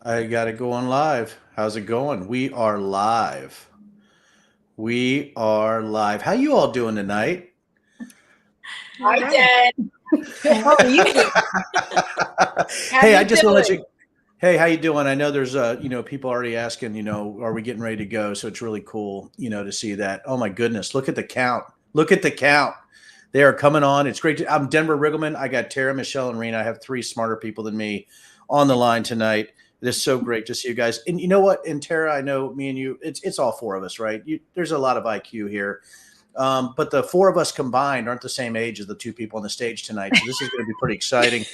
I got it going live. How's it going? We are live. We are live. How you all doing tonight? All Hi, right. Dan. How are you? How Hey, I you just want to let doing? you. Hey, how you doing? I know there's people already asking, are we getting ready to go? So it's really cool, to see that. Oh my goodness, look at the count. Look at the count. They are coming on. It's great. I'm Denver Riggleman. I got Tara, Michelle, and Rena. I have three smarter people than me on the line tonight. It is so great to see you guys. And you know what? And Tara, I know me and you. It's all four of us, right? There's a lot of IQ here. But the four of us combined aren't the same age as the two people on the stage tonight. So this is going to be pretty exciting.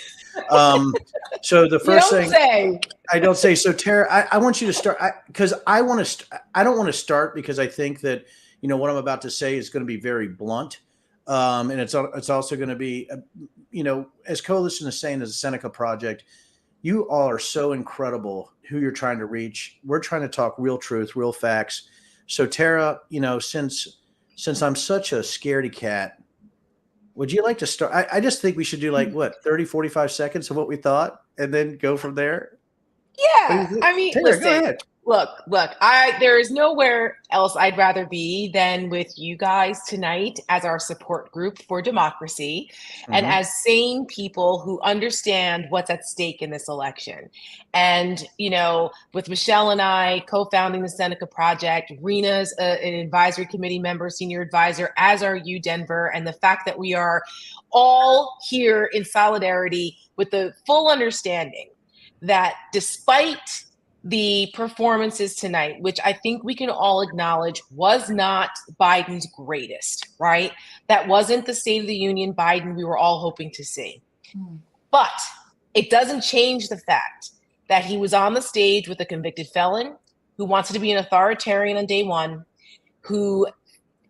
Um, so the You first don't thing say. I don't say, so Tara, I want you to start because I want to, I don't want to start because I think that, what I'm about to say is going to be very blunt. And it's also going to be, as Coalition is saying, as a Seneca project, you all are so incredible who you're trying to reach. We're trying to talk real truth, real facts. So Tara, since I'm such a scaredy cat, would you like to start? I just think we should do like what, 30, 45 seconds of what we thought and then go from there. What do you Yeah. think? I mean, Tara, go listen. ahead. Look. There is nowhere else I'd rather be than with you guys tonight as our support group for democracy and Hmm. as sane people who understand what's at stake in this election. And, with Michelle and I co-founding the Seneca Project, Rena's an advisory committee member, senior advisor, as are you, Denver, and the fact that we are all here in solidarity with the full understanding that despite the performances tonight, which I think we can all acknowledge was not Biden's greatest, right? That wasn't the State of the Union Biden we were all hoping to see. But it doesn't change the fact that he was on the stage with a convicted felon who wants to be an authoritarian on day one, who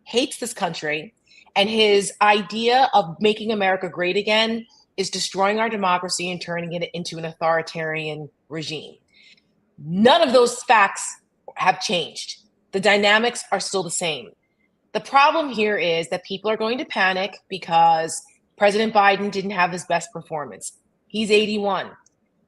hates this country, and his idea of making America great again is destroying our democracy and turning it into an authoritarian regime. None of those facts have changed. The dynamics are still the same. The problem here is that people are going to panic because President Biden didn't have his best performance. He's 81.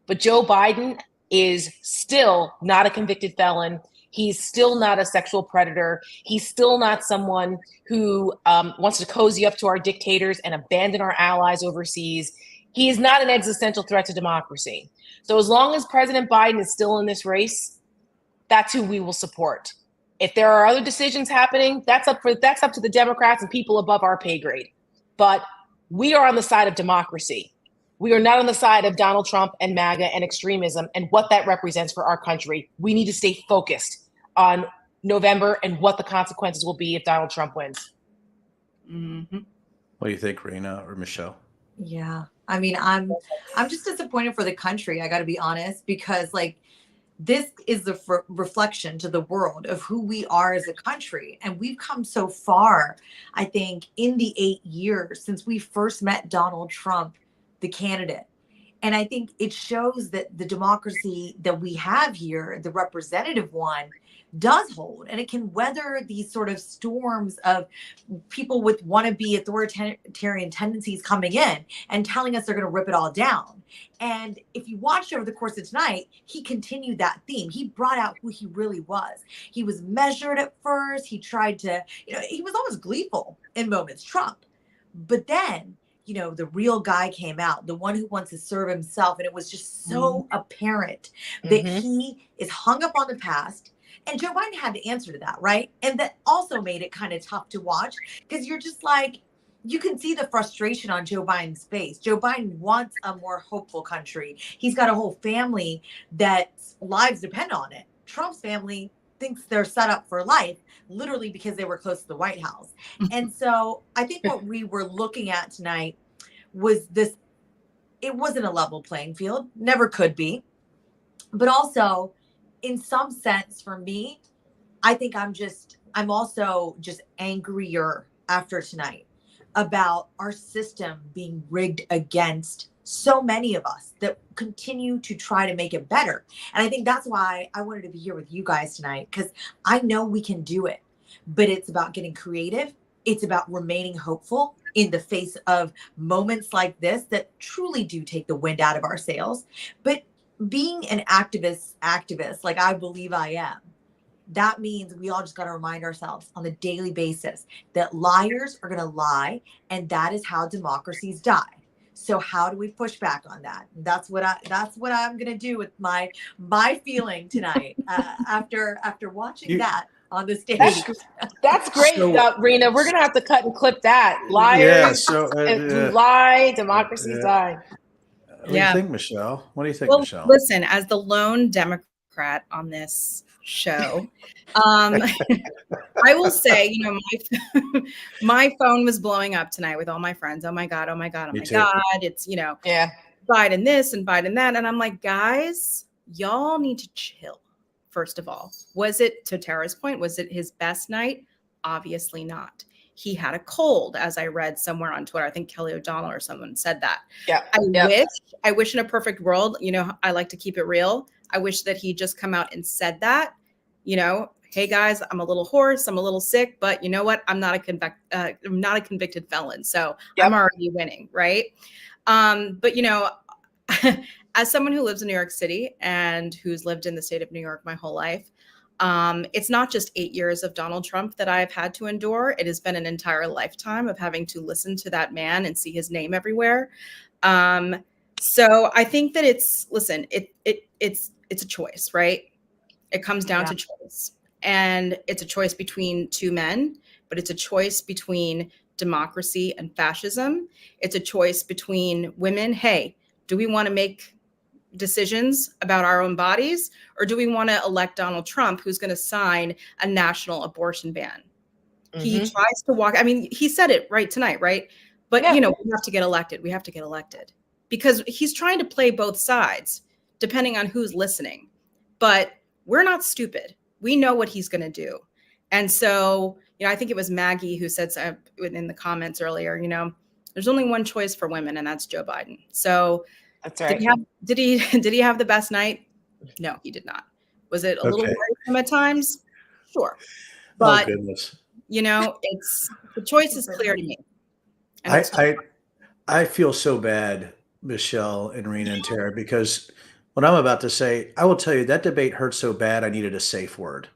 But Joe Biden is still not a convicted felon. He's still not a sexual predator. He's still not someone who wants to cozy up to our dictators and abandon our allies overseas. He is not an existential threat to democracy. So as long as President Biden is still in this race, that's who we will support. If there are other decisions happening, that's up to the Democrats and people above our pay grade. But we are on the side of democracy. We are not on the side of Donald Trump and MAGA and extremism and what that represents for our country. We need to stay focused on November and what the consequences will be if Donald Trump wins. Mm-hmm. What do you think, Rena or Michelle? Yeah. I mean, I'm just disappointed for the country. I got to be honest, because this is the reflection to the world of who we are as a country. And we've come so far, I think, in the 8 years since we first met Donald Trump, the candidate. And I think it shows that the democracy that we have here, the representative one, does hold, and it can weather these sort of storms of people with wannabe authoritarian tendencies coming in and telling us they're going to rip it all down. And if you watched over the course of tonight, he continued that theme. He brought out who he really was. He was measured at first. He tried to, he was almost gleeful in moments, Trump. But then, the real guy came out, the one who wants to serve himself. And it was just so apparent that he is hung up on the past. And Joe Biden had to answer to that, right? And that also made it kind of tough to watch, because you're just like, you can see the frustration on Joe Biden's face. Joe Biden wants a more hopeful country. He's got a whole family that lives depend on it. Trump's family thinks they're set up for life, literally because they were close to the White House. And so I think what we were looking at tonight was this. It wasn't a level playing field, never could be. But also, in some sense, for me, I think I'm also just angrier after tonight about our system being rigged against so many of us that continue to try to make it better. And I think that's why I wanted to be here with you guys tonight, because I know we can do it, but it's about getting creative. It's about remaining hopeful in the face of moments like this that truly do take the wind out of our sails. But being an activist, like I believe I am, that means we all just got to remind ourselves on a daily basis that liars are going to lie, and that is how democracies die. So how do we push back on that? That's what I'm going to do with my feeling tonight after watching that on the stage. That's great, So, Rena. We're gonna have to cut and clip that. yeah. Liars So, who lie, democracies die. what do you think, Michelle? What do you think, Well, Michelle? listen, as the lone Democrat on this show, I will say, my phone was blowing up tonight with all my friends. Oh my God, oh my God, oh Me my too. God. It's, Yeah. Biden this and Biden that. And I'm like, guys, y'all need to chill. First of all, was it, to Tara's point, was it his best night? Obviously not. He had a cold, as I read somewhere on Twitter. I think Kelly O'Donnell or someone said that. Yeah. I wish in a perfect world, I like to keep it real. I wish that he just come out and said that, hey guys, I'm a little hoarse, I'm a little sick, but you know what? I'm not a convicted felon, so I'm already winning, right? But as someone who lives in New York City and who's lived in the state of New York my whole life, it's not just 8 years of Donald Trump that I've had to endure. It has been an entire lifetime of having to listen to that man and see his name everywhere. So I think that it's a choice, right? It comes down to choice. And it's a choice between two men, but it's a choice between democracy and fascism. It's a choice between women. Hey, do we want to make decisions about our own bodies, or do we want to elect Donald Trump, who's going to sign a national abortion ban? Mm-hmm. He tries to walk. I mean, he said it right tonight, right? But, we have to get elected. We have to get elected because he's trying to play both sides, depending on who's listening. But we're not stupid. We know what he's going to do. And so, I think it was Maggie who said in the comments earlier, there's only one choice for women, and that's Joe Biden. So that's right. Did he have the best night? No, he did not. Was it a little worrisome at times? Sure. But, goodness. It's the choice is clear to me. I feel so bad, Michelle and Rena and Tara, because what I'm about to say, I will tell you that debate hurt so bad I needed a safe word.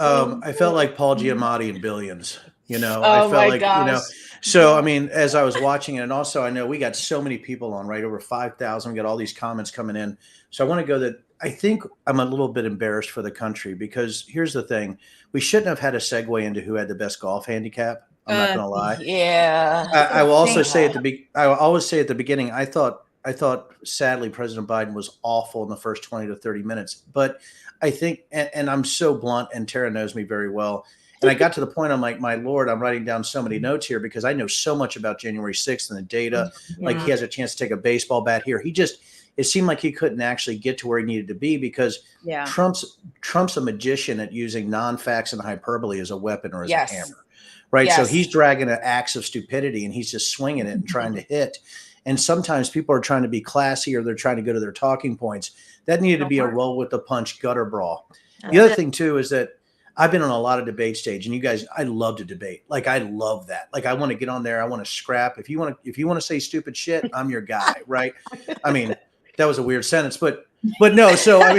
I felt like Paul Giamatti in Billions. I felt like gosh. So I mean, as I was watching it, and also I know we got so many people on, right? Over 5,000. We got all these comments coming in. So I want to go that I think I'm a little bit embarrassed for the country, because here's the thing: we shouldn't have had a segue into who had the best golf handicap. I'm not going to lie. Yeah. I will also say I will always say at the beginning, I thought sadly President Biden was awful in the first 20 to 30 minutes. But I think, and I'm so blunt, and Tara knows me very well. And I got to the point, I'm like, my Lord, I'm writing down so many notes here because I know so much about January 6th and the data. Yeah. Like he has a chance to take a baseball bat here. It seemed like he couldn't actually get to where he needed to be because Trump's a magician at using non-facts and hyperbole as a weapon or as a hammer. Right. Yes. So he's dragging an axe of stupidity and he's just swinging it and trying to hit. And sometimes people are trying to be classy or they're trying to go to their talking points. That needed to be a roll with the punch gutter brawl. The other thing, too, is that I've been on a lot of debate stage, and you guys, I love to debate. Like, I love that. Like, I want to get on there. I want to scrap. If you want to say stupid shit, I'm your guy. Right. I mean, that was a weird sentence, but no. So, I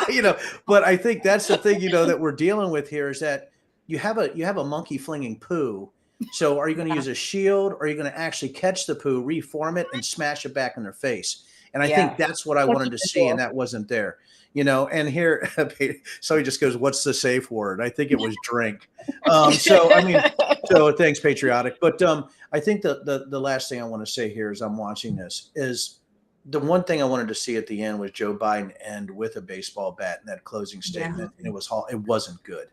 mean, but I think that's the thing, that we're dealing with here is that you have a monkey flinging poo. So are you going to use a shield, or are you going to actually catch the poo, reform it, and smash it back in their face? And I think that's what I wanted to see, and that wasn't there. And here, so he just goes, "What's the safe word?" I think it was drink. So I mean, thanks, patriotic. But I think the last thing I want to say here as I'm watching this is the one thing I wanted to see at the end was Joe Biden end with a baseball bat in that closing statement, and it wasn't good.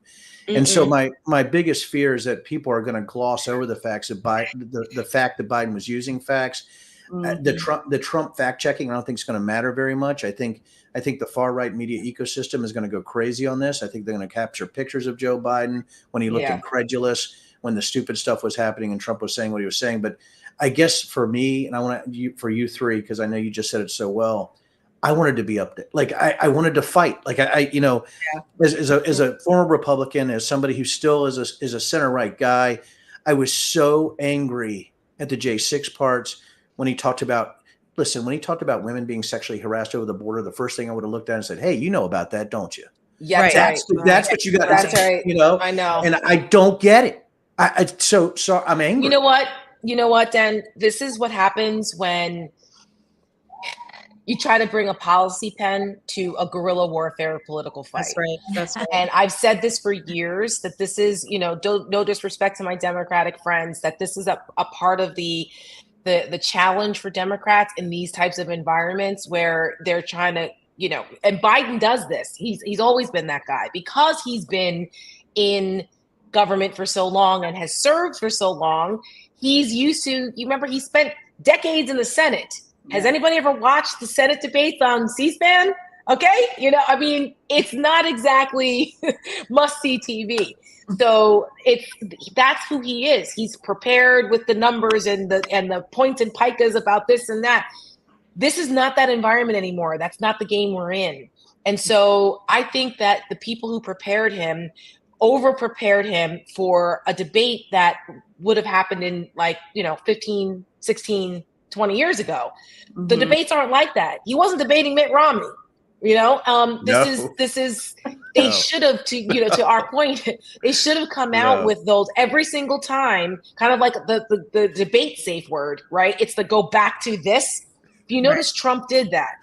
Mm-mm. And so my biggest fear is that people are going to gloss over the facts of Biden, the fact that Biden was using facts. Mm-hmm. The Trump fact checking, I don't think is going to matter very much. I think the far right media ecosystem is going to go crazy on this. I think they're going to capture pictures of Joe Biden when he looked incredulous when the stupid stuff was happening and Trump was saying what he was saying. But I guess for me, and I want for you three, because I know you just said it so well, I wanted to be up there. Like I wanted to fight. Like as a former Republican, as somebody who still is a center right guy, I was so angry at the J6 parts when he talked about listen, when he talked about women being sexually harassed over the border, the first thing I would have looked at and said, hey, you know about that, don't you? Yeah, Right. That's what you got. That's right. You know, I know. and I don't get it. So I'm angry. You know what? You know what, Dan? This is what happens when you try to bring a policy pen to a guerrilla warfare political fight. That's right. That's right. And I've said this for years, that this is, you know, no disrespect to my Democratic friends, that this is a part of the challenge for Democrats in these types of environments where they're trying to, you know, and Biden does this. He's always been that guy because he's been in government for so long and has served for so long. He's used to, you remember, he spent decades in the Senate. Has anybody ever watched the Senate debates on C-SPAN? Okay. You know, I mean, it's not exactly must-see TV. So that's who he is. He's prepared with the numbers and the points and pikas about this and that. This is not that environment anymore. That's not the game we're in. And so I think that the people who prepared him over-prepared him for a debate that would have happened in 15, 16, 20 years ago. Mm-hmm. The debates aren't like that. He wasn't debating Mitt Romney. You know, this is they should have, to our point, they should have come out with those every single time, kind of like the debate safe word, right? It's the go back to this. If you notice, Trump did that.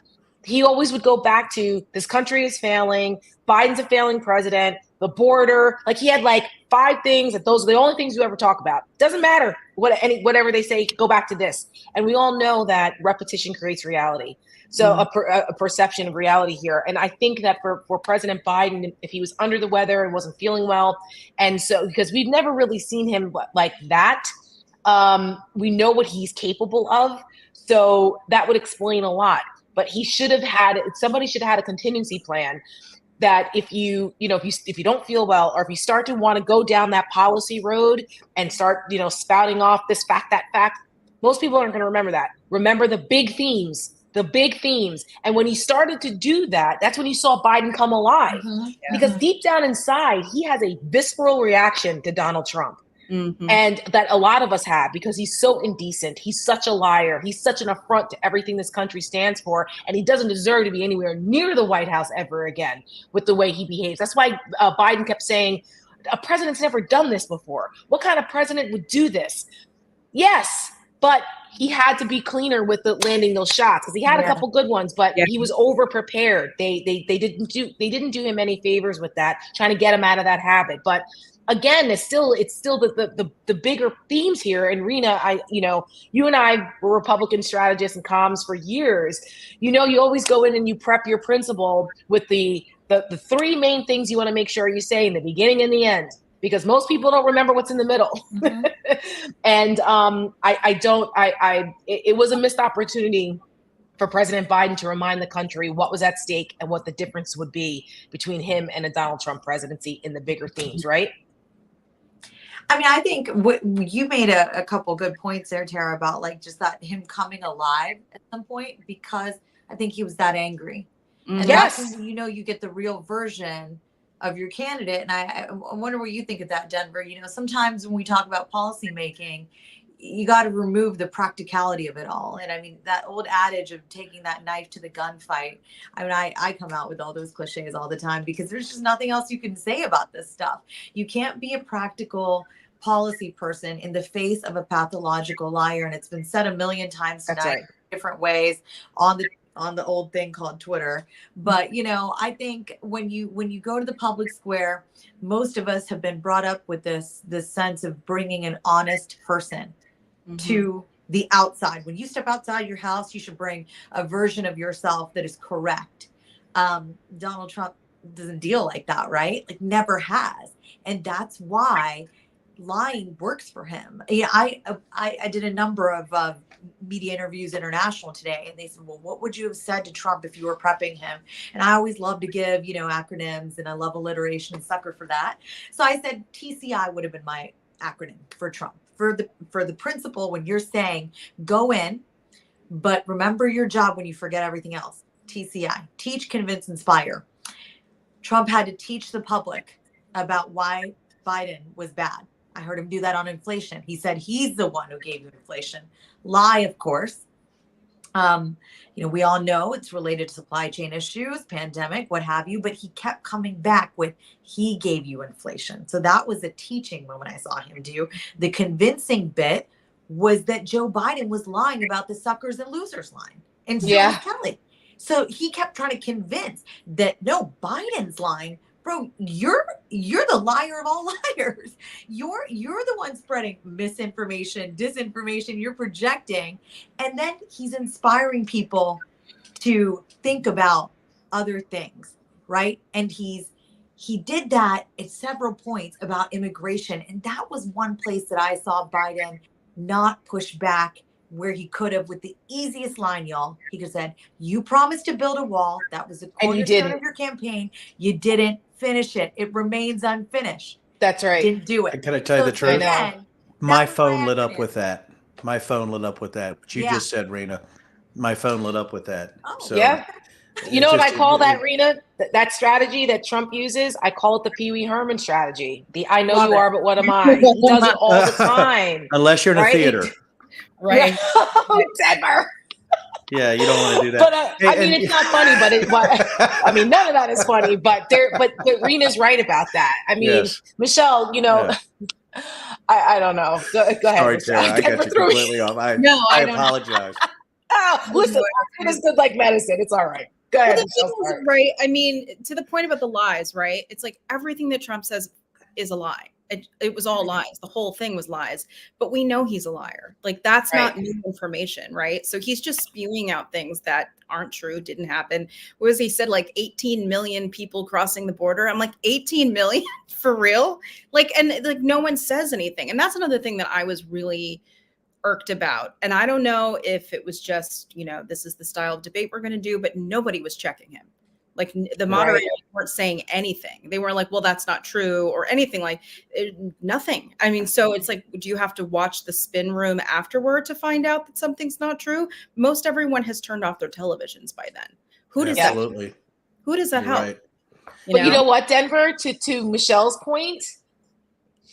He always would go back to this country is failing, Biden's a failing president, the border. Like he had 5 things that those are the only things you ever talk about. Doesn't matter whatever they say, go back to this. And we all know that repetition creates reality. So a perception of reality here. And I think that for President Biden, if he was under the weather and wasn't feeling well, and so because we've never really seen him like that, we know what he's capable of. So that would explain a lot. But somebody should have had a contingency plan that if you don't feel well, or if you start to want to go down that policy road and start, spouting off this fact, that fact, most people aren't going to remember that. Remember the big themes. And when he started to do that, that's when you saw Biden come alive. Mm-hmm. Because deep down inside, he has a visceral reaction to Donald Trump. Mm-hmm. And that a lot of us have, because he's so indecent. He's such a liar. He's such an affront to everything this country stands for. And he doesn't deserve to be anywhere near the White House ever again with the way he behaves. That's why Biden kept saying, a president's never done this before. What kind of president would do this? Yes, but he had to be cleaner with landing those shots, because he had a couple good ones, but he was over prepared. They didn't do him any favors with that, trying to get him out of that habit. But again, it's still the bigger themes here. And Rena, you and I were Republican strategists and comms for years. You always go in and you prep your principal with the 3 main things you want to make sure you say in the beginning and the end, because most people don't remember what's in the middle. Mm-hmm. And it was a missed opportunity for President Biden to remind the country what was at stake and what the difference would be between him and a Donald Trump presidency in the bigger themes, right? I mean, I think what you made a couple good points there, Tara, about just that him coming alive at some point, because I think he was that angry. Mm-hmm. And that's when, you get the real version of your candidate. And I wonder what you think of that, Denver. Sometimes when we talk about policy making, you got to remove the practicality of it all. And I mean, that old adage of taking that knife to the gunfight. I mean, I come out with all those cliches all the time, because there's just nothing else you can say about this stuff. You can't be a practical policy person in the face of a pathological liar. And it's been said a million times tonight, different ways on the old thing called Twitter. But, I think when you go to the public square, most of us have been brought up with this sense of bringing an honest person to the outside. When you step outside your house, you should bring a version of yourself that is correct. Donald Trump doesn't deal like that, right? Never has. And that's why lying works for him. I did a number of media interviews international today, and they said, well, what would you have said to Trump if you were prepping him? And I always love to give, acronyms, and I love alliteration and sucker for that. So I said TCI would have been my acronym for Trump. For the principle, when you're saying go in, but remember your job when you forget everything else. TCI, teach, convince, inspire. Trump had to teach the public about why Biden was bad. I heard him do that on inflation. He said he's the one who gave you inflation. Lie, of course. We all know it's related to supply chain issues, pandemic, what have you, but he kept coming back with, he gave you inflation. So that was a teaching moment I saw him do. The convincing bit was that Joe Biden was lying about the suckers and losers line. And so was Kelly. So he kept trying to convince that, no, Biden's lying. Bro, you're the liar of all liars. You're the one spreading misinformation, disinformation, you're projecting. And then he's inspiring people to think about other things, right? And he did that at several points about immigration. And that was one place that I saw Biden not push back where he could have with the easiest line, y'all. He could have said, you promised to build a wall. That was the cornerstone of your campaign. You didn't finish it. It remains unfinished. That's right. Didn't do it. Can I tell you the truth? Again, my phone lit up with that. My phone lit up with that. What you just said, Rena. My phone lit up with that. Oh, so yeah. You know what I call that, Rena? That strategy that Trump uses? I call it the Pee Wee Herman strategy. The I know you are, but what am I? He does it all the time. Unless you're in a theater. Right. Denver. Yeah, you don't want to do that. But I mean, it's not funny, but none of that is funny. But Rena's right about that. I mean, Michelle, I don't know. Go ahead. Sorry, Tara, I got you completely off. I apologize. Listen, it is good like medicine. It's all right. Go ahead. Right. I mean, to the point about the lies, right? It's like everything that Trump says is a lie. It was all lies. The whole thing was lies. But we know he's a liar. Like, that's not new information, right? So he's just spewing out things that aren't true, didn't happen. What was he said, like 18 million people crossing the border? I'm like, 18 million? For real? Like, and like no one says anything. And that's another thing that I was really irked about. And I don't know if it was just, this is the style of debate we're going to do, but nobody was checking him. Like, the moderators weren't saying anything. They weren't like, well, that's not true or anything, like nothing. I mean, so it's like, do you have to watch the spin room afterward to find out that something's not true? Most everyone has turned off their televisions by then. Who does that help? But you know what, Denver, to Michelle's point,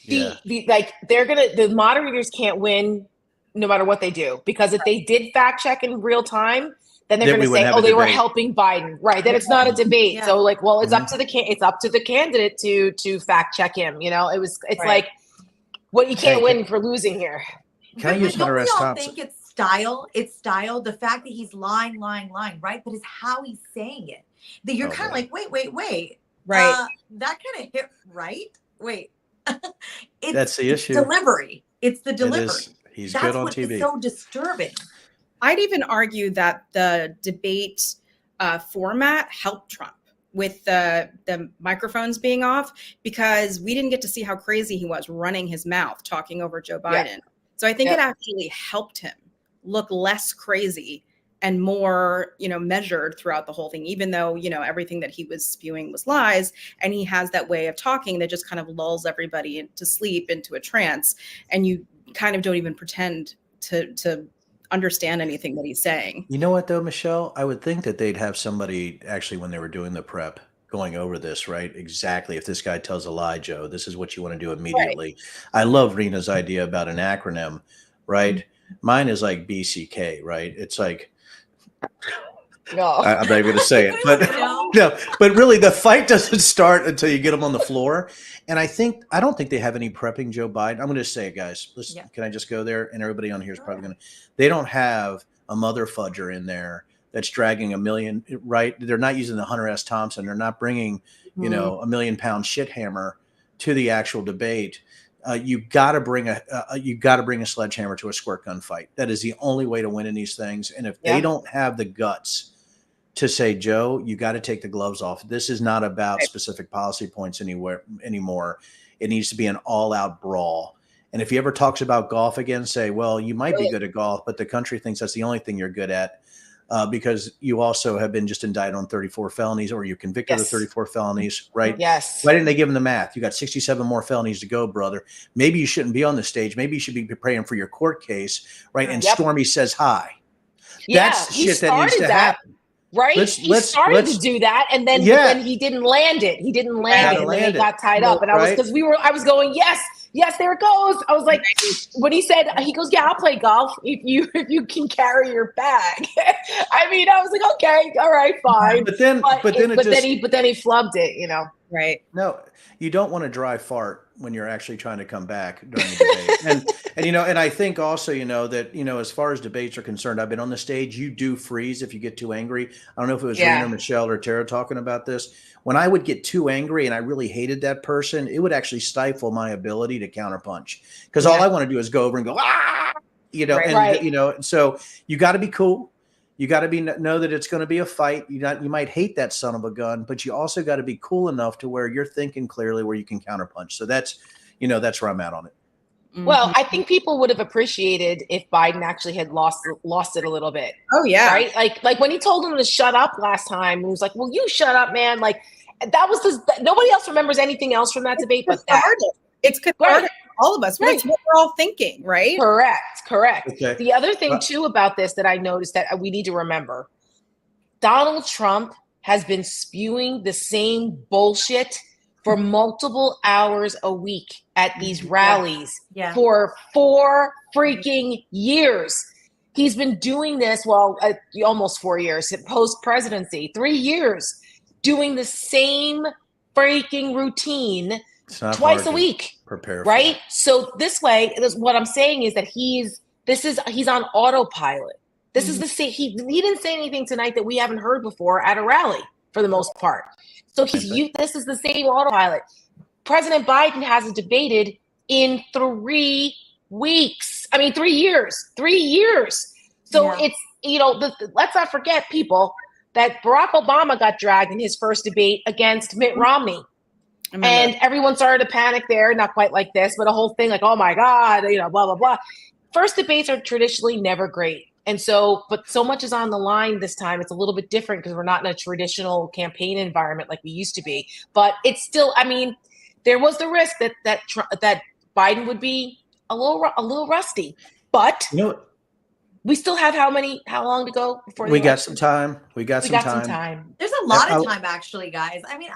the moderators can't win no matter what they do, because if they did fact check in real time, then they're going to say, "Oh, they were helping Biden," right? Then it's not a debate. So, like, well, it's up to the candidate to fact check him. It's like, well, you can't win for losing here. Can I use Hunter S. Thompson? I think it's style. It's style. The fact that he's lying, right? But it's how he's saying it. That you're kind of like, wait, right? That kind of hit right. Wait, that's the issue. Delivery. It's the delivery. He's good on TV. It's so disturbing. I'd even argue that the debate format helped Trump with the microphones being off, because we didn't get to see how crazy he was running his mouth, talking over Joe Biden. Yeah. So I think it actually helped him look less crazy and more, measured throughout the whole thing, even though, everything that he was spewing was lies. And he has that way of talking that just kind of lulls everybody into sleep, into a trance. And you kind of don't even pretend to understand anything that he's saying. You know what, though, Michelle? I would think that they'd have somebody actually, when they were doing the prep, going over this, right? Exactly. If this guy tells a lie, Joe, this is what you want to do immediately. Right. I love Rena's idea about an acronym, right? Mm-hmm. Mine is like BCK, right? It's like, no, I'm not even going to say it, but no, but really the fight doesn't start until you get them on the floor. And I don't think they have any prepping Joe Biden. I'm going to say it, guys. Listen, can I just go there? And everybody on here is probably going to. They don't have a mother fudger in there that's dragging a million, right? They're not using the Hunter S. Thompson. They're not bringing, a 1 million pound shit hammer to the actual debate. You got to bring a sledgehammer to a squirt gun fight. That is the only way to win in these things. And if they don't have the guts to say, Joe, you got to take the gloves off. This is not about specific policy points anymore. It needs to be an all-out brawl. And if he ever talks about golf again, say, well, you might be good at golf, but the country thinks that's the only thing you're good at, because you also have been just indicted on 34 felonies, or you're convicted of 34 felonies, right? Yes. Why didn't they give him the math? You got 67 more felonies to go, brother. Maybe you shouldn't be on the stage. Maybe you should be praying for your court case, right? And Stormy says hi. Yeah, that's shit that needs to happen. Right? He started to do that, and then he didn't land it. He didn't land it, and then it got tied up. And I was going, yes, yes, there it goes. I was like, when he said, he goes, yeah, I'll play golf if you can carry your bag. I mean, I was like, okay, all right, fine. But then he flubbed it, you know. Right. No, you don't want to dry fart when you're actually trying to come back during a debate. And I think also, that, as far as debates are concerned, I've been on the stage, you do freeze if you get too angry. I don't know if it was Rena, Michelle, or Tara talking about this. When I would get too angry and I really hated that person, it would actually stifle my ability to counterpunch, because all I want to do is go over and go, so you got to be cool. You got to know that it's going to be a fight. You might hate that son of a gun, but you also got to be cool enough to where you're thinking clearly, where you can counterpunch. So that's where I'm at on it. Well, I think people would have appreciated if Biden actually had lost it a little bit. Oh yeah. Right. Like when he told him to shut up last time, he was like, well, you shut up, man. Like that was nobody else remembers anything else from that debate but that. It's cathartic for all of us. That's what we're all thinking, right? Correct. Okay. The other thing too about this that I noticed that we need to remember, Donald Trump has been spewing the same bullshit for multiple hours a week at these rallies for 4 freaking years. He's been doing this, almost 4 years, post-presidency, 3 years, doing the same freaking routine twice a week. Prepare for right? That. So this way, what I'm saying is that he's on autopilot. This is the same. He didn't say anything tonight that we haven't heard before at a rally for the most part. So this is the same autopilot. President Biden hasn't debated in 3 weeks. I mean, 3 years. 3 years. So it's, let's not forget, people, that Barack Obama got dragged in his first debate against Mitt Romney. And everyone started to panic there, not quite like this, but a whole thing like, oh my God, blah, blah, blah. First debates are traditionally never great. And so, but so much is on the line this time. It's a little bit different because we're not in a traditional campaign environment like we used to be. But it's still, I mean, there was the risk that Biden would be a little rusty. But we still have how long to go before we got some time. We got some time. There's a lot of time, actually, guys. I mean,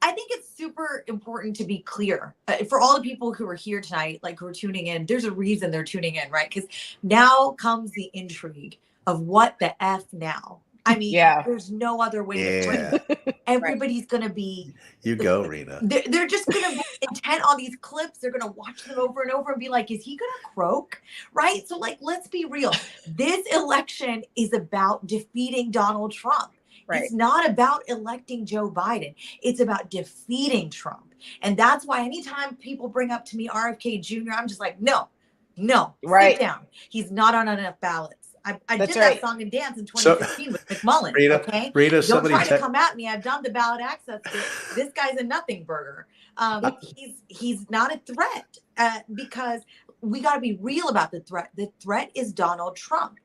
I think it's super important to be clear for all the people who are here tonight, like who are tuning in. There's a reason they're tuning in, right? Because now comes the intrigue of what the F now. I mean, there's no other way to put it. Everybody's going to be. You go, Rena. They're just going to be intent on these clips. They're going to watch them over and over and be like, is he going to croak? Right? So, let's be real. This election is about defeating Donald Trump. Right. It's not about electing Joe Biden. It's about defeating Trump. And that's why anytime people bring up to me RFK Jr., I'm just like, no, sit down. He's not on enough ballots. I did that song and dance in 2015 with McMullen. Rita, don't try to come at me. I've done the ballot access bit. This guy's a nothing burger. He's not a threat because we got to be real about the threat. The threat is Donald Trump.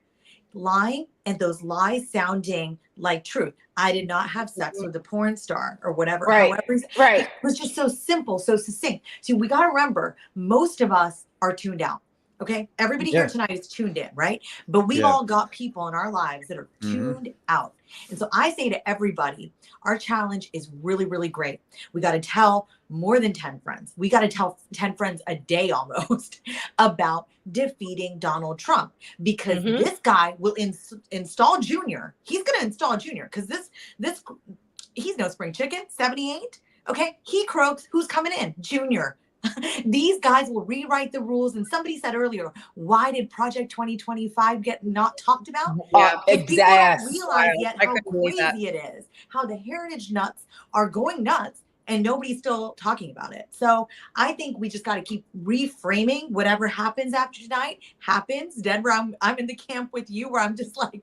Lying and those lies sounding like truth. I did not have sex with a porn star or whatever. Right. It was just so simple, so succinct. See, we got to remember, most of us are tuned out. Okay. Everybody here tonight is tuned in, right? But we've all got people in our lives that are tuned out. And so I say to everybody, our challenge is really, really great. We got to tell more than 10 friends. We got to tell 10 friends a day almost about defeating Donald Trump, because this guy will install Junior. He's going to install Junior because this he's no spring chicken, 78. Okay. He croaks. Who's coming in? Junior. These guys will rewrite the rules. And somebody said earlier, why did Project 2025 get not talked about? Exactly. People don't realize yet how crazy it is, how the heritage nuts are going nuts and nobody's still talking about it. So I think we just got to keep reframing whatever happens after tonight happens. Denver, I'm in the camp with you where I'm just like,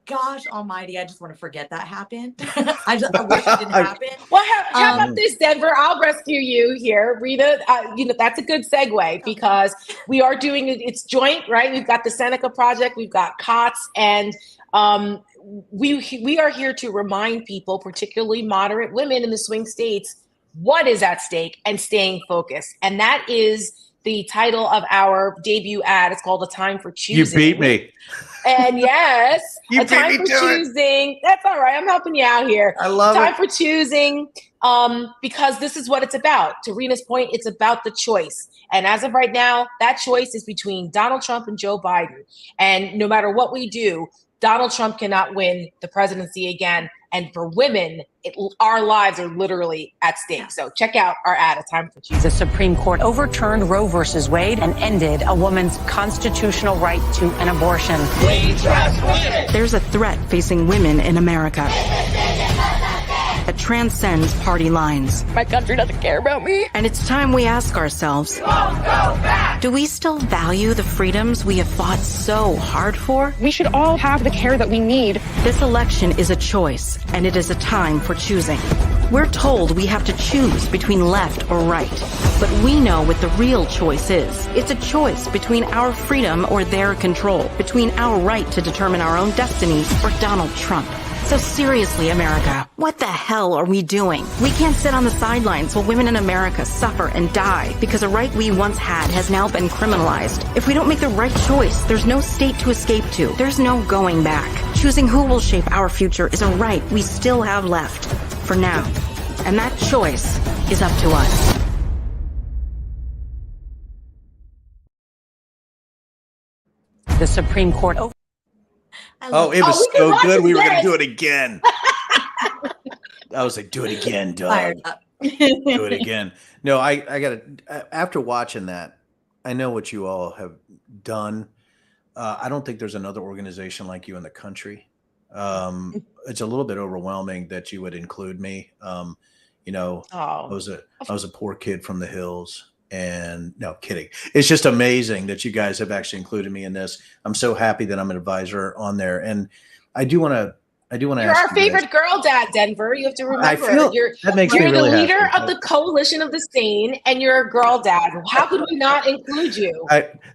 gosh almighty, I just want to forget that happened. I wish it didn't happen. Well, how about this, Denver? I'll rescue you here, Rita. That's a good segue because we are doing it's joint, right? We've got the Seneca Project, we've got COTS, and we are here to remind people, particularly moderate women in the swing states, what is at stake and staying focused. And that is the title of our debut ad. It's called A Time for Choosing. You beat me. And yes, you A Time for Choosing. That's all right. I'm helping you out here. I love Time for Choosing because this is what it's about. To Rena's point, it's about the choice. And as of right now, that choice is between Donald Trump and Joe Biden. And no matter what we do, Donald Trump cannot win the presidency again. And for women, our lives are literally at stake. So check out our ad, A Time for Choosing. The Supreme Court overturned Roe versus Wade and ended a woman's constitutional right to an abortion. We trust women. There's a threat facing women in America that transcends party lines. My country doesn't care about me. And it's time we ask ourselves, We won't go back. do we still value the freedoms we have fought so hard for? We should all have the care that we need. This election is a choice, and it is a time for choosing. We're told we have to choose between left or right, but we know what the real choice is. It's a choice between our freedom or their control, between our right to determine our own destinies or Donald Trump. So seriously, America, what the hell are we doing? We can't sit on the sidelines while women in America suffer and die because a right we once had has now been criminalized. If we don't make the right choice, there's no state to escape to. There's no going back. Choosing who will shape our future is a right we still have left for now. And that choice is up to us. The Supreme Court Oh, it was we can so watch good. it We were going again. to do it again. I was like, do it again, Doug. Fired up. Do it again. No, I got to, after watching that, I know what you all have done. I don't think there's another organization like you in the country. It's a little bit overwhelming that you would include me. You know, I was a poor kid from the hills. And no kidding. It's just amazing that you guys have actually included me in this. I'm so happy that I'm an advisor on there. And I do want to You're ask our you favorite guys, girl dad, Denver. You have to remember. I feel that makes me You're really the leader happy. of the coalition of the sane, and you're a girl dad. How could we not include you?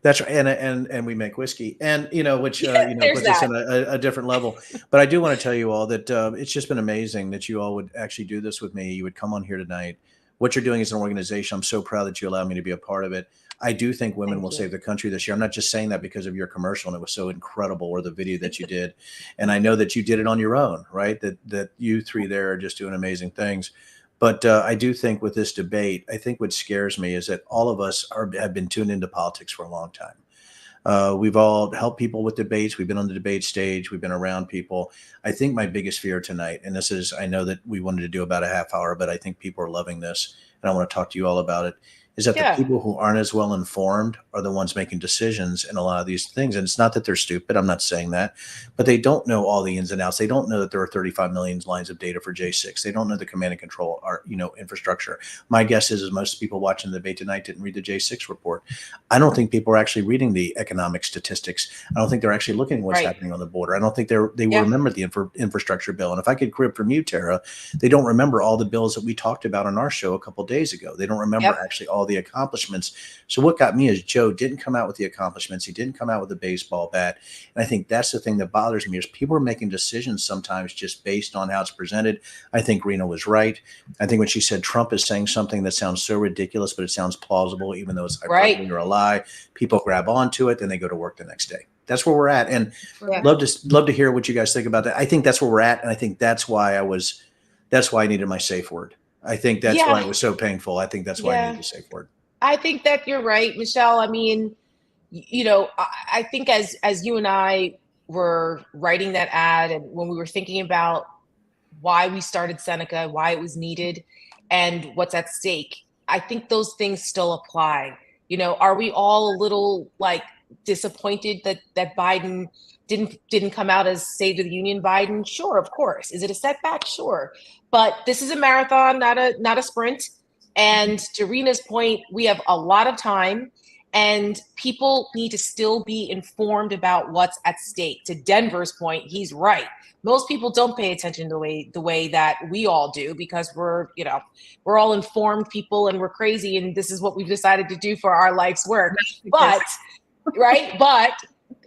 That's right. And we make whiskey, and which There's puts us that. in a different level. But I do want to tell you all that it's just been amazing that you all would actually do this with me. You would come on here tonight. What you're doing as an organization, I'm so proud that you allowed me to be a part of it. I do think women will save the country this year. I'm not just saying that because of your commercial, and it was so incredible, or the video that you did. And I know that you did it on your own, right? That you three there are just doing amazing things. But I do think with this debate, I think what scares me is that all of us have been tuned into politics for a long time. We've all helped people with debates. We've been on the debate stage. We've been around people. I think my biggest fear tonight, and this is, I know that we wanted to do about a half hour, but I think people are loving this, and I want to talk to you all about it, is that the people who aren't as well informed are the ones making decisions in a lot of these things. And it's not that they're stupid. I'm not saying that, but they don't know all the ins and outs. They don't know that there are 35 million lines of data for J6. They don't know the command and control infrastructure. My guess is most people watching the debate tonight didn't read the J6 report. I don't think people are actually reading the economic statistics. I don't think they're actually looking at what's happening on the border. I don't think they will remember the infrastructure bill. And if I could crib from you, Tara, they don't remember all the bills that we talked about on our show a couple of days ago. They don't remember actually all the accomplishments. So what got me is Joe didn't come out with the accomplishments. He didn't come out with a baseball bat. And I think that's the thing that bothers me is people are making decisions sometimes just based on how it's presented. I think Rena was right. I think when she said Trump is saying something that sounds so ridiculous, but it sounds plausible, even though it's hyperbole or a lie, people grab onto it, then they go to work the next day. That's where we're at. And love to hear what you guys think about that. I think that's where we're at. And I think that's why I needed my safe word. I think that's why it was so painful. I think that's why I needed a safe word. I think that you're right, Michelle. I mean, I think as you and I were writing that ad, and when we were thinking about why we started Seneca, why it was needed, and what's at stake, I think those things still apply. Are we all a little disappointed that Biden didn't come out as State of the Union Biden? Sure, of course. Is it a setback? Sure. But this is a marathon, not a sprint. And to Rena's point, we have a lot of time, and people need to still be informed about what's at stake. To Denver's point, he's right. Most people don't pay attention the way that we all do, because we're all informed people and we're crazy, and this is what we've decided to do for our life's work. But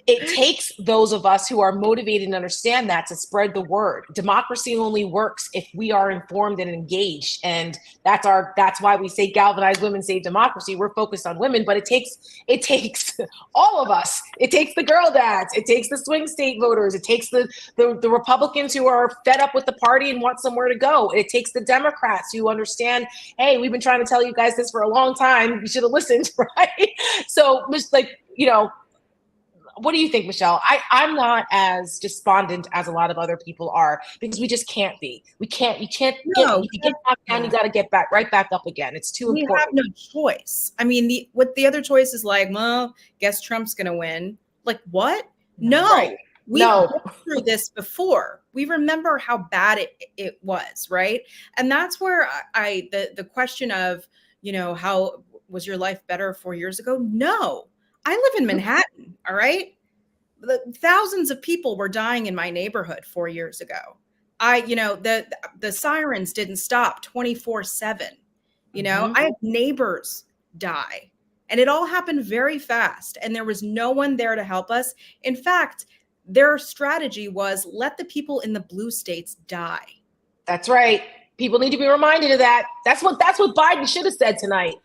it takes those of us who are motivated and understand that to spread the word. Democracy only works if we are informed and engaged. And that's why we say galvanize women, save democracy. We're focused on women, but it takes all of us. It takes the girl dads. It takes the swing state voters. It takes the Republicans who are fed up with the party and want somewhere to go. It takes the Democrats who understand, hey, we've been trying to tell you guys this for a long time. You should have listened, right? So just what do you think, Michelle? I'm not as despondent as a lot of other people are, because we just can't be. You can't if you get knocked down, you got to get right back up again. It's too important. We have no choice. I mean, the other choice is like, well, guess Trump's going to win. Like, what? No. Right. We've been through this before. We remember how bad it was, right? And that's where the question of, how was your life better 4 years ago? No. I live in Manhattan, all right? Thousands of people were dying in my neighborhood 4 years ago. The sirens didn't stop 24/7. I had neighbors die, and it all happened very fast, and there was no one there to help us. In fact, their strategy was let the people in the blue states die. That's right. People need to be reminded of that. That's what Biden should have said tonight.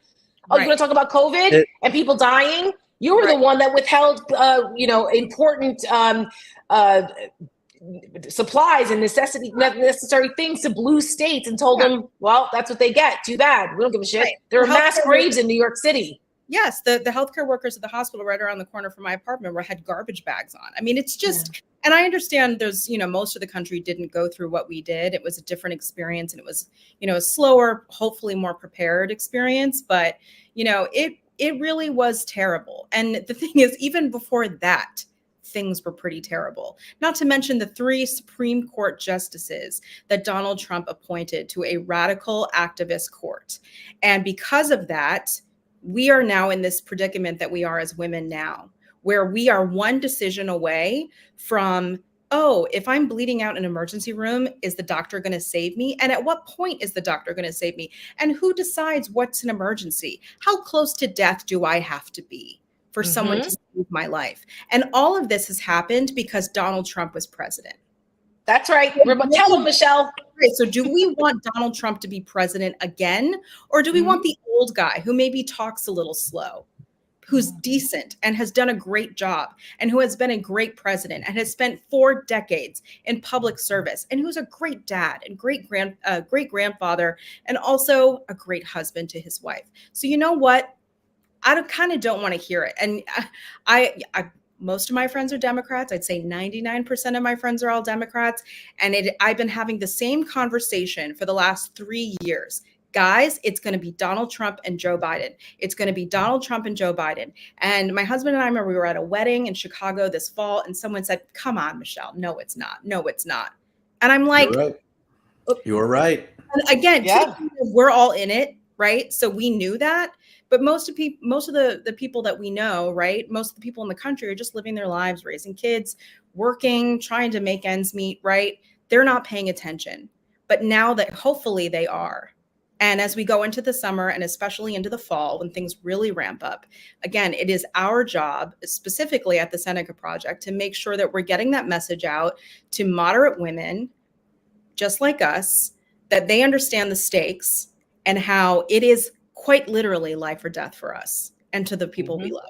Oh, right. You want to talk about COVID and people dying? You were the one that withheld, important supplies and necessary things to blue states and told them, well, that's what they get. Too bad. We don't give a shit. Right. There are mass graves in New York City. Yes, the healthcare workers at the hospital right around the corner from my apartment had garbage bags on. I mean, it's just, and I understand there's, most of the country didn't go through what we did. It was a different experience, and it was, a slower, hopefully more prepared experience. But, it really was terrible. And the thing is, even before that, things were pretty terrible. Not to mention the 3 Supreme Court justices that Donald Trump appointed to a radical activist court. And because of that, we are now in this predicament that we are as women now, where we are one decision away from, oh, if I'm bleeding out in an emergency room, is the doctor going to save me? And at what point is the doctor going to save me? And who decides what's an emergency? How close to death do I have to be for someone to save my life? And all of this has happened because Donald Trump was president. That's right. Tell him, Michelle. So do we want Donald Trump to be president again? Or do we want the old guy who maybe talks a little slow, who's decent and has done a great job, and who has been a great president and has spent 4 decades in public service, and who's a great dad and great grandfather, and also a great husband to his wife? So you know what? I kind of don't want to hear it. And I most of my friends are Democrats. I'd say 99% of my friends are all Democrats. And I've been having the same conversation for the last 3 years. Guys, it's going to be Donald Trump and Joe Biden. It's going to be Donald Trump and Joe Biden. And my husband and I remember we were at a wedding in Chicago this fall, and someone said, come on, Michelle. No, it's not. No, it's not. And I'm like, You're right. And again, we're all in it, right? So we knew that. But most of the people that we know, right? Most of the people in the country are just living their lives, raising kids, working, trying to make ends meet, right? They're not paying attention. But now that hopefully they are. And as we go into the summer and especially into the fall, when things really ramp up, again, it is our job, specifically at the Seneca Project, to make sure that we're getting that message out to moderate women, just like us, that they understand the stakes and how it is quite literally life or death for us and to the people we love.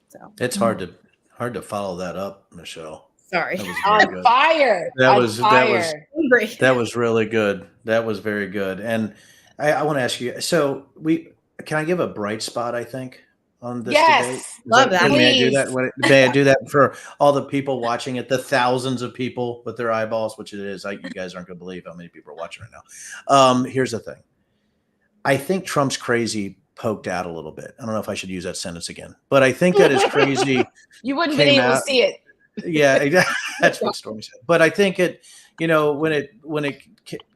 So it's hard to follow that up, Michelle. Sorry. On fire. That was really good. That was very good. And I want to ask you, so can I give a bright spot, I think, on this debate? Love that. May I do that? May I do that for all the people watching it, the thousands of people with their eyeballs, which it is. You guys aren't going to believe how many people are watching right now. Here's the thing. I think Trump's crazy poked out a little bit. I don't know if I should use that sentence again, but I think that his crazy. You wouldn't be able to see it. Yeah, that's what Stormy said. But I think when it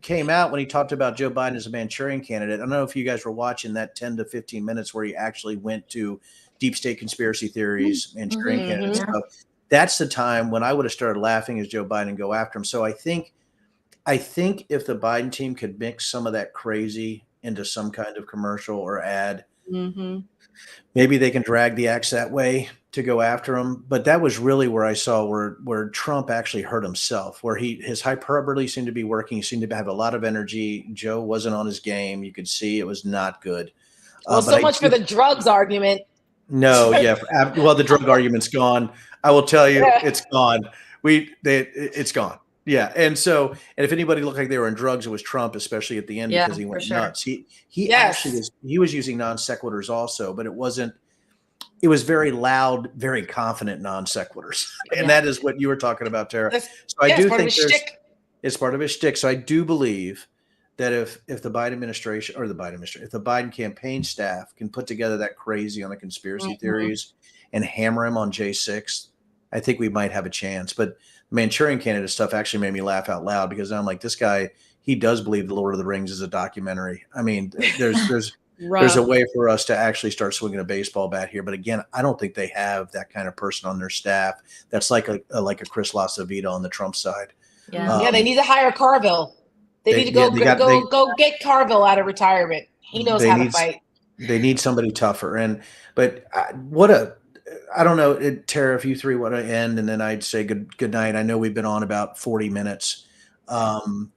came out, when he talked about Joe Biden as a Manchurian candidate, I don't know if you guys were watching that 10 to 15 minutes where he actually went to deep state conspiracy theories, Manchurian candidate stuff. That's the time when I would have started laughing as Joe Biden go after him. So I think if the Biden team could mix some of that crazy into some kind of commercial or ad, maybe they can drag the axe that way to go after him, but that was really where I saw where Trump actually hurt himself, where his hyperbole seemed to be working. He seemed to have a lot of energy. Joe wasn't on his game. You could see it was not good. Well, so much for the drugs argument. No, yeah. Well, the drug argument's gone. I will tell you, it's gone. It's gone. Yeah. And if anybody looked like they were on drugs, it was Trump, especially at the end, because he went nuts. He actually was using non sequiturs also, but it was very loud, very confident non sequiturs. And that is what you were talking about, Tara. So I do think it's part of his shtick. So I do believe that if the Biden administration if the Biden campaign staff can put together that crazy on the conspiracy theories and hammer him on J6, I think we might have a chance. But the Manchurian Candidate stuff actually made me laugh out loud, because I'm like, this guy, he does believe The Lord of the Rings is a documentary. I mean, there's a way for us to actually start swinging a baseball bat here. But again, I don't think they have that kind of person on their staff. That's like a Chris LaCivita on the Trump side. Yeah, they need to hire Carville. They need to go get Carville out of retirement. He knows how to fight. They need somebody tougher. I don't know, Tara, if you three want to end, and then I'd say good night. I know we've been on about 40 minutes.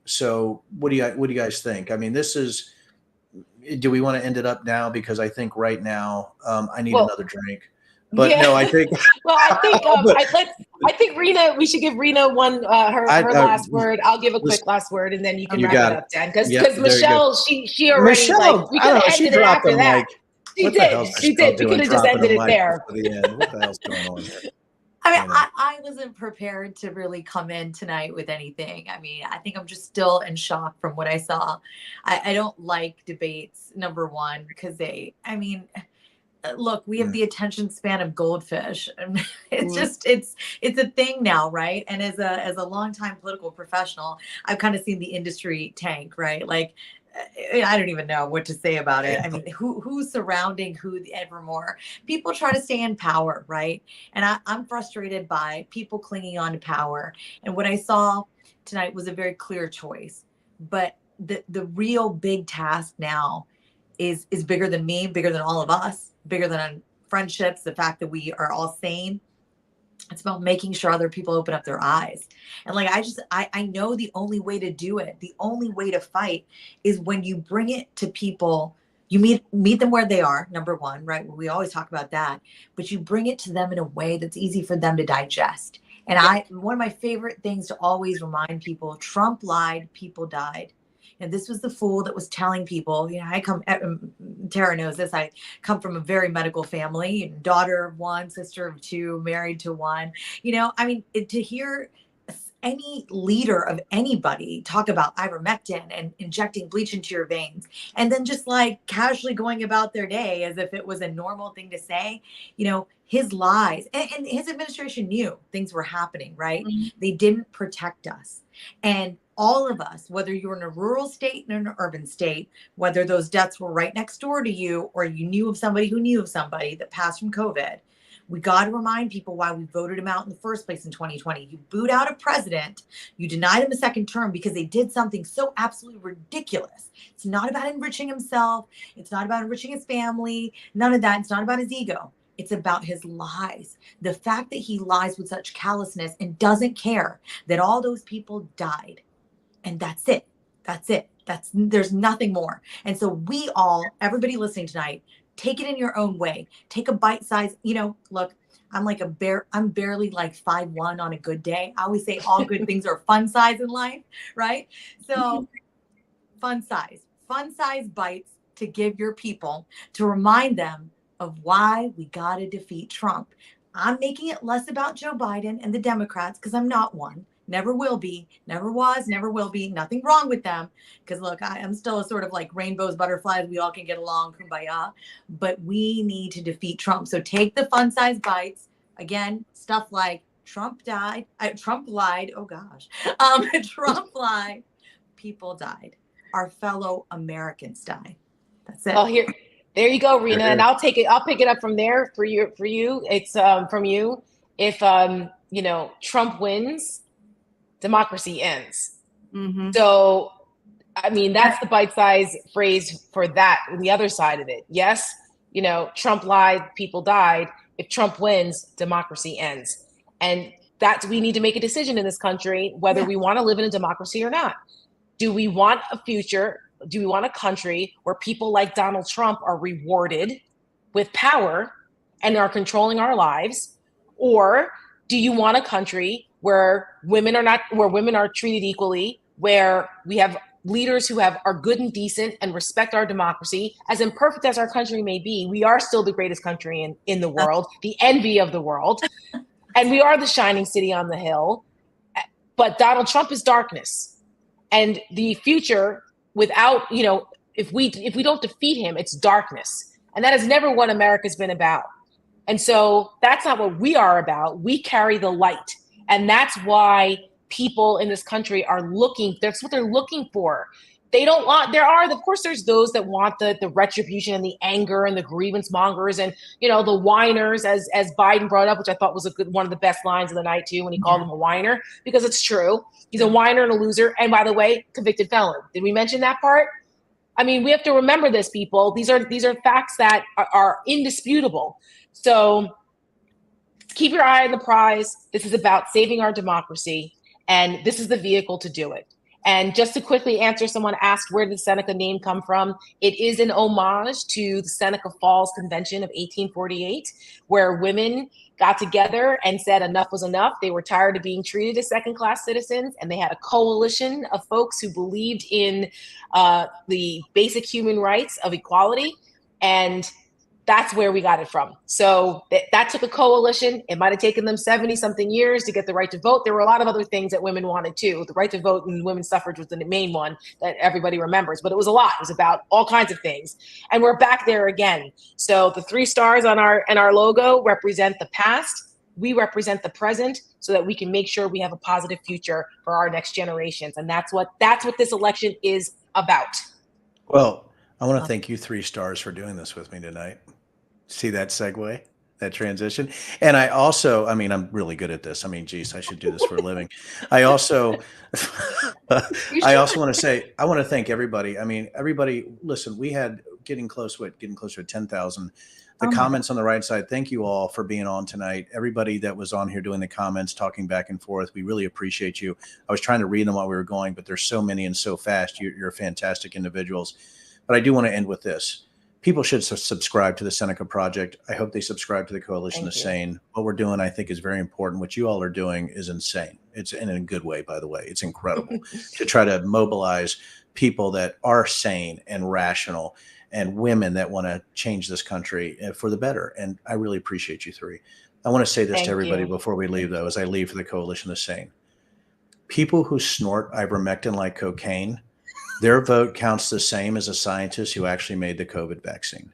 So what do you guys think? I mean, do we want to end it up now? Because I think right now I need another drink. But no, I think. Well, I think Rena. We should give Rena her last word. I'll give a quick last word, and then you can wrap it up, Dan. Because Michelle, she already we could have ended it after that. She did. We could have just ended it there. What the hell's going on here? I mean, I wasn't prepared to really come in tonight with anything. I mean, I think I'm just still in shock from what I saw. I don't like debates, number one, because look, we have the attention span of goldfish. And it's a thing now, right? And as a longtime political professional, I've kind of seen the industry tank, right? Like, I don't even know what to say about it. I mean, who's surrounding who ever more? People try to stay in power, right? And I'm frustrated by people clinging on to power. And what I saw tonight was a very clear choice. But the real big task now is bigger than me, bigger than all of us, bigger than friendships, the fact that we are all sane. It's about making sure other people open up their eyes. And like, I know the only way to do it, the only way to fight is when you bring it to people, you meet them where they are, number one, right? We always talk about that, but you bring it to them in a way that's easy for them to digest. And one of my favorite things to always remind people, Trump lied, people died. And this was the fool that was telling people, Tara knows this, I come from a very medical family, daughter of one, sister of two, married to one. To hear any leader of anybody talk about ivermectin and injecting bleach into your veins, and then just like casually going about their day as if it was a normal thing to say, his lies, and his administration knew things were happening, right? Mm-hmm. They didn't protect us. And all of us, whether you're in a rural state and an urban state, whether those deaths were right next door to you, or you knew of somebody who knew of somebody that passed from COVID, we got to remind people why we voted him out in the first place in 2020. You boot out a president, you denied him a second term because they did something so absolutely ridiculous. It's not about enriching himself. It's not about enriching his family. None of that. It's not about his ego. It's about his lies. The fact that he lies with such callousness and doesn't care that all those people died. And that's it. There's nothing more. And so we all, everybody listening tonight, take it in your own way. Take a bite size, look, I'm barely like 5'1" on a good day. I always say all good things are fun size in life, right? So fun size bites to give your people, to remind them of why we got to defeat Trump. I'm making it less about Joe Biden and the Democrats because I'm not one. Never will be, never was, never will be. Nothing wrong with them. Because look, I am still a sort of like rainbows, butterflies. We all can get along, kumbaya. But we need to defeat Trump. So take the fun size bites. Again, stuff like Trump died. Trump lied. Oh gosh. Trump lied. People died. Our fellow Americans died. That's it. Oh, there you go, Rena. And I'll pick it up from there for you. It's from you. If Trump wins, democracy ends. Mm-hmm. So, I mean, that's the bite-sized phrase for that, the other side of it. Yes, Trump lied, people died. if Trump wins, democracy ends. And we need to make a decision in this country whether we want to live in a democracy or not. Do we want a future? Do we want a country where people like Donald Trump are rewarded with power and are controlling our lives? Or do you want a country where women are treated equally, where we have leaders who are good and decent and respect our democracy? As imperfect as our country may be, we are still the greatest country in the world, the envy of the world. And we are the shining city on the hill. But Donald Trump is darkness. And the future without, if we don't defeat him, it's darkness. And that is never what America's been about. And so that's not what we are about. We carry the light. And that's why people in this country that's what they're looking for. They don't want, of course, there's those that want the retribution and the anger and the grievance mongers and, the whiners, as Biden brought up, which I thought was one of the best lines of the night too, when he called him a whiner, because it's true. He's a whiner and a loser. And by the way, convicted felon. Did we mention that part? I mean, we have to remember this, people. These are facts that are indisputable. So keep your eye on the prize. This is about saving our democracy, and this is the vehicle to do it. And just to quickly answer, someone asked, where did the Seneca name come from? It is an homage to the Seneca Falls Convention of 1848, where women got together and said enough was enough. They were tired of being treated as second-class citizens, and they had a coalition of folks who believed in the basic human rights of equality. And that's where we got it from. So that took a coalition. It might have taken them 70-something years to get the right to vote. There were a lot of other things that women wanted too. The right to vote and women's suffrage was the main one that everybody remembers, but it was a lot. It was about all kinds of things. And we're back there again. So the 3 stars on our logo represent the past. We represent the present so that we can make sure we have a positive future for our next generations. And that's what this election is about. Well, I want to thank you 3 stars for doing this with me tonight. See that segue, that transition? And I'm really good at this. I mean, geez, I should do this for a living. I also want to thank everybody. I mean, everybody, listen, we had getting close to 10,000. The comments on the right side, thank you all for being on tonight. Everybody that was on here doing the comments, talking back and forth, we really appreciate you. I was trying to read them while we were going, but there's so many and so fast. You're fantastic individuals. But I do want to end with this. People should subscribe to the Seneca Project. I hope they subscribe to the Coalition of Sane. What we're doing, I think, is very important. What you all are doing is insane. It's in a good way, by the way. It's incredible to try to mobilize people that are sane and rational and women that want to change this country for the better. And I really appreciate you 3. I want to say this to everybody before we leave, though, as I leave for the Coalition of Sane. People who snort ivermectin like cocaine, their vote counts the same as a scientist who actually made the COVID vaccine.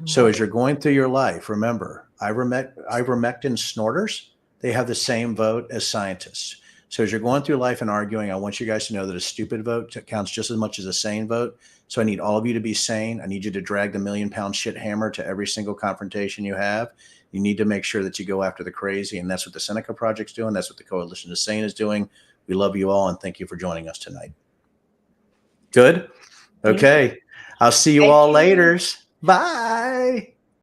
So as you're going through your life, remember, ivermectin snorters, they have the same vote as scientists. So as you're going through life and arguing, I want you guys to know that a stupid vote counts just as much as a sane vote. So I need all of you to be sane. I need you to drag the million-pound shit hammer to every single confrontation you have. You need to make sure that you go after the crazy. And that's what the Seneca Project's doing. That's what the Coalition of Sane is doing. We love you all, and thank you for joining us tonight. Good? Okay. I'll see you all later. Bye.